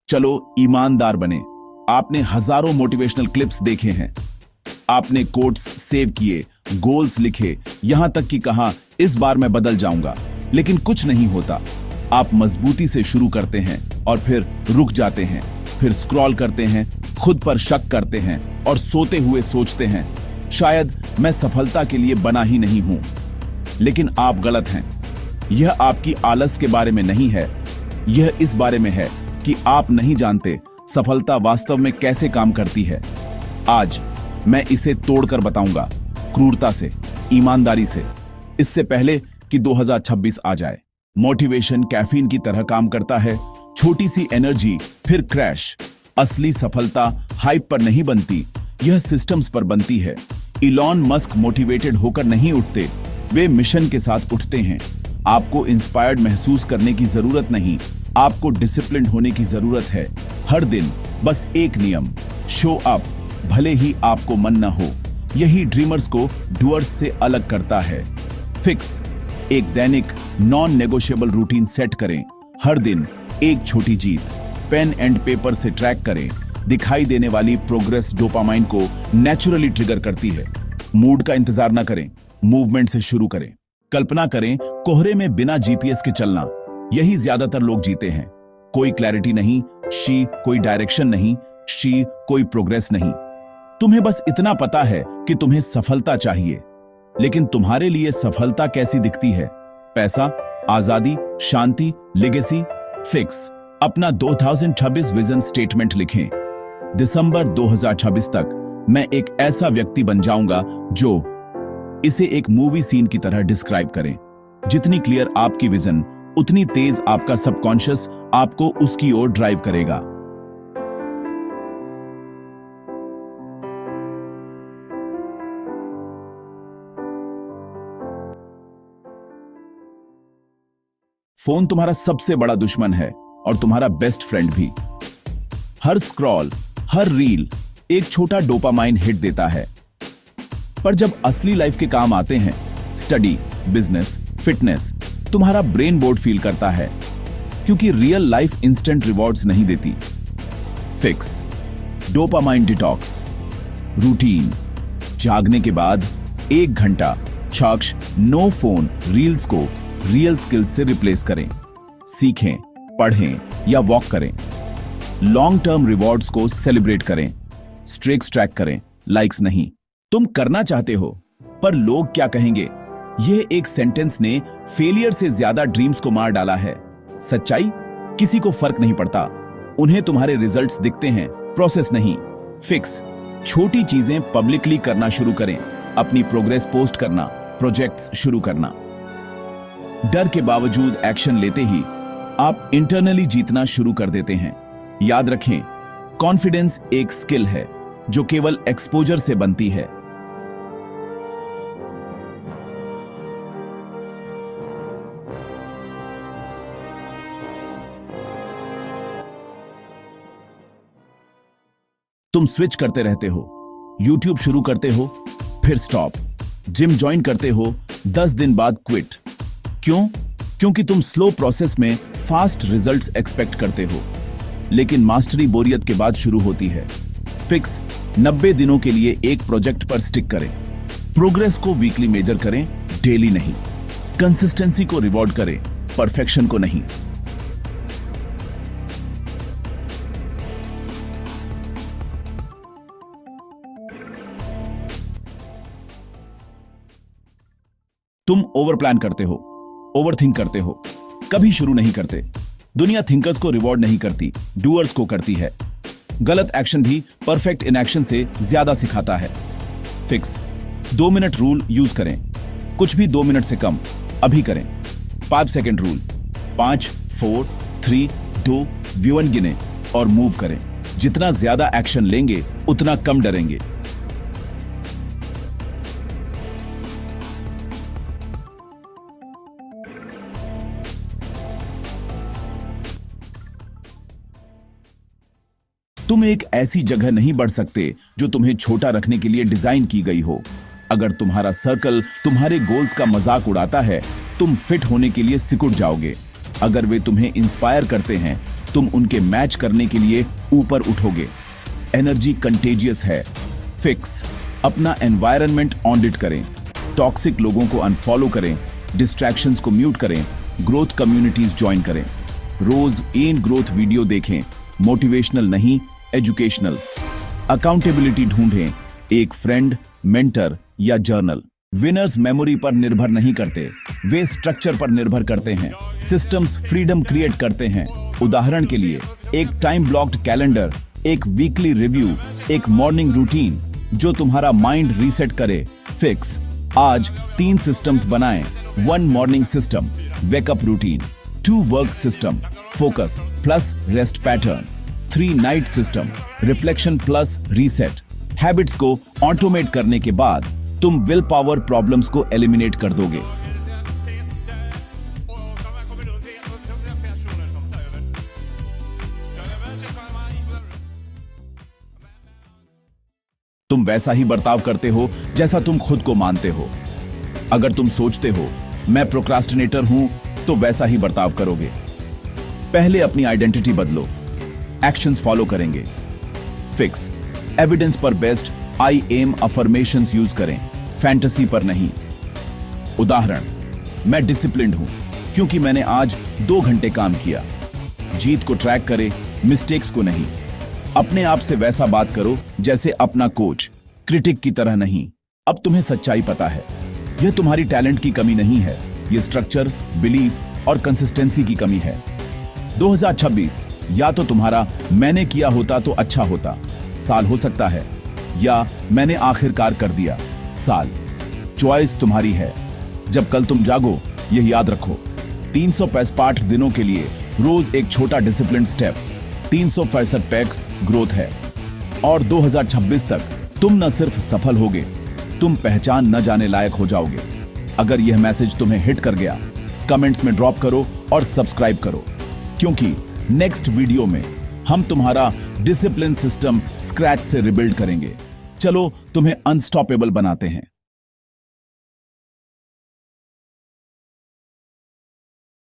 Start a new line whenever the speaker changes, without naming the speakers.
चलो ईमानदार बने। आपने हजारों मोटिवेशनल क्लिप्स देखे हैं, आपने कोट्स सेव किए, गोल्स लिखे, यहां तक कि कहा इस बार मैं बदल जाऊंगा, लेकिन कुछ नहीं होता। आप मजबूती से शुरू करते हैं और फिर रुक जाते हैं, फिर स्क्रॉल करते हैं, खुद पर शक करते हैं और सोते हुए सोचते हैं शायद मैं सफलता के लिए बना ही नहीं हूं। लेकिन आप गलत हैं। यह आपकी आलस के बारे में नहीं है, यह इस बारे में है कि आप नहीं जानते सफलता वास्तव में कैसे काम करती है। आज मैं इसे तोड़कर बताऊंगा, क्रूरता से, ईमानदारी से, इससे पहले कि 2026 आ जाए। मोटिवेशन कैफीन की तरह काम करता है, छोटी सी एनर्जी फिर क्रैश। असली सफलता हाइप पर नहीं बनती, यह सिस्टम्स पर बनती है। इलॉन मस्क मोटिवेटेड होकर नहीं उठते, वे मिशन के साथ उठते हैं। आपको इंस्पायर्ड महसूस करने की जरूरत नहीं, आपको डिसिप्लिन्ड होने की जरूरत है। हर दिन बस एक नियम, शो अप, भले ही आपको मन न हो। यही ड्रीमर्स को डूअर्स से अलग करता है। फिक्स, एक दैनिक नॉन नेगोशिएबल रूटीन सेट करें। हर दिन एक छोटी जीत, पेन एंड पेपर से ट्रैक करें। दिखाई देने वाली प्रोग्रेस डोपामाइन को नेचुरली ट्रिगर करती है। मूड का इंतजार न करें, मूवमेंट से शुरू करें। कल्पना करें कोहरे में बिना जीपीएस के चलना, यही ज्यादातर लोग जीते हैं। कोई क्लैरिटी नहीं, कोई डायरेक्शन नहीं, कोई प्रोग्रेस नहीं। तुम्हें बस इतना पता है कि तुम्हें सफलता चाहिए, लेकिन तुम्हारे लिए सफलता कैसी दिखती है? पैसा, आजादी, शांति, लेगेसी? फिक्स, अपना 2026 विजन स्टेटमेंट लिखें। दिसंबर 2026 तक मैं एक ऐसा व्यक्ति बन जाऊंगा जो इसे एक मूवी सीन की तरह डिस्क्राइब करें। जितनी क्लियर आपकी विजन, उतनी तेज आपका सबकॉन्शियस आपको उसकी ओर ड्राइव करेगा। फोन तुम्हारा सबसे बड़ा दुश्मन है और तुम्हारा बेस्ट फ्रेंड भी। हर स्क्रॉल, हर रील एक छोटा डोपामाइन हिट देता है, पर जब असली लाइफ के काम आते हैं, स्टडी, बिजनेस, फिटनेस, तुम्हारा ब्रेन बोर्ड फील करता है, क्योंकि रियल लाइफ इंस्टेंट रिवॉर्ड्स नहीं देती। Fix, dopamine detox routine. जागने के बाद 1 घंटा साक्ष नो फोन रील्स को रियल स्किल्स से रिप्लेस करें। सीखें, पढ़ें या वॉक करें। लॉन्ग टर्म रिवॉर्ड्स को सेलिब्रेट करें। स्ट्रिक्स ट्रैक करें, लाइक्स नहीं। तुम करना चाहते हो, पर लोग क्या कहेंगे? यह एक सेंटेंस ने फेलियर से ज्यादा ड्रीम्स को मार डाला है। सच्चाई, किसी को फर्क नहीं पड़ता। उन्हें तुम्हारे रिजल्ट्स दिखते हैं, प्रोसेस नहीं। फिक्स, छोटी चीजें पब्लिकली करना शुरू करें। अपनी प्रोग्रेस पोस्ट करना, प्रोजेक्ट्स शुरू करना। डर के बावजूद एक्शन लेते ही आप इंटरनली जीतना शुरू कर देते हैं। याद रखें, कॉन्फिडेंस एक स्किल है जो केवल एक्सपोजर से बनती है। तुम स्विच करते रहते हो, यूट्यूब शुरू करते हो, फिर स्टॉप, जिम ज्वाइन करते हो, 10 दिन बाद क्विट। क्यों? क्योंकि तुम स्लो प्रोसेस में फास्ट रिजल्ट्स एक्सपेक्ट करते हो, लेकिन मास्टरी बोरियत के बाद शुरू होती है। फिक्स, 90 दिनों के लिए एक प्रोजेक्ट पर स्टिक करें। प्रोग्रेस को वीकली मेजर करें, डेली नहीं। कंसिस्टेंसी को रिवॉर्ड करें, परफेक्शन को नहीं। तुम ओवर प्लान करते हो, ओवर थिंक करते हो, कभी शुरू नहीं करते। दुनिया थिंकर्स को रिवॉर्ड नहीं करती, डूअर्स को करती है। गलत एक्शन भी परफेक्ट इनएक्शन से ज्यादा सिखाता है। फिक्स, 2 मिनट रूल यूज करें। कुछ भी 2 मिनट से कम अभी करें। 5 सेकेंड रूल, 5, 4, 3, 2, V1 गिने और मूव करें। जितना ज्यादा एक्शन लेंगे, उतना कम डरेंगे। तुम एक ऐसी जगह नहीं बढ़ सकते जो तुम्हें छोटा रखने के लिए डिजाइन की गई हो। अगर तुम्हारा सर्कल तुम्हारे गोल्स का मजाक उड़ाता है, तुम फिट होने के लिए सिकुड़ जाओगे। अगर वे तुम्हें इंस्पायर करते हैं, तुम उनके मैच करने के लिए ऊपर उठोगे। एनर्जी कंटेजियस है। फिक्स, अपना एनवायरनमेंट ऑडिट करें, टॉक्सिक लोगों को अनफॉलो करें, डिस्ट्रैक्शंस को म्यूट करें, ग्रोथ कम्युनिटीज ज्वाइन करें। रोज एन ग्रोथ वीडियो देखें, मोटिवेशनल नहीं, एजुकेशनल। अकाउंटेबिलिटी ढूंढें, एक फ्रेंड, मेंटर या जर्नल। विनर्स मेमोरी पर निर्भर नहीं करते, वे स्ट्रक्चर पर निर्भर करते हैं। सिस्टम्स फ्रीडम क्रिएट करते हैं। उदाहरण के लिए, एक टाइम ब्लॉक्ड कैलेंडर, एक वीकली रिव्यू, एक मॉर्निंग रूटीन जो तुम्हारा माइंड रीसेट करे। फिक्स, आज 3 सिस्टम्स बनाएं। 1 morning system, wake up routine. 2 work system, focus plus rest pattern. 3 night system, reflection plus reset. Habits को ऑटोमेट करने के बाद तुम विल पावर प्रॉब्लम्स को एलिमिनेट कर दोगे। तुम वैसा ही बर्ताव करते हो जैसा तुम खुद को मानते हो। अगर तुम सोचते हो मैं प्रोक्रास्टिनेटर हूं, तो वैसा ही बर्ताव करोगे। पहले अपनी आइडेंटिटी बदलो, एक्शंस फॉलो करेंगे। फिक्स, एविडेंस पर based I am affirmations use करें, फैंटेसी पर नहीं। उदाहरण, मैं डिसिप्लिन्ड हूं क्योंकि मैंने आज 2 घंटे काम किया। जीत को ट्रैक करें, मिस्टेक्स को नहीं। अपने आप से वैसा बात करो जैसे अपना कोच, क्रिटिक की तरह नहीं। अब तुम्हें सच्चाई पता है, यह तुम्हारी टैलेंट की कमी नहीं है, यह स्ट्रक्चर, बिलीफ और कंसिस्टेंसी की कमी है। 2026 या तो तुम्हारा मैंने किया होता तो अच्छा होता साल हो सकता है, या मैंने आखिरकार कर दिया साल। चॉइस तुम्हारी है। जब कल तुम जागो, यह याद रखो, 365 दिनों के लिए रोज एक छोटा डिसिप्लिन स्टेप, 365 पैक्स ग्रोथ है। और 2026 तक तुम न सिर्फ सफल होगे, तुम पहचान न जाने लायक हो जाओगे। अगर यह मैसेज तुम्हें हिट कर गया, कमेंट्स में ड्रॉप करो और सब्सक्राइब करो, क्योंकि नेक्स्ट वीडियो में हम तुम्हारा डिसिप्लिन सिस्टम स्क्रैच से रिबिल्ड करेंगे। चलो तुम्हें अनस्टॉपेबल बनाते हैं।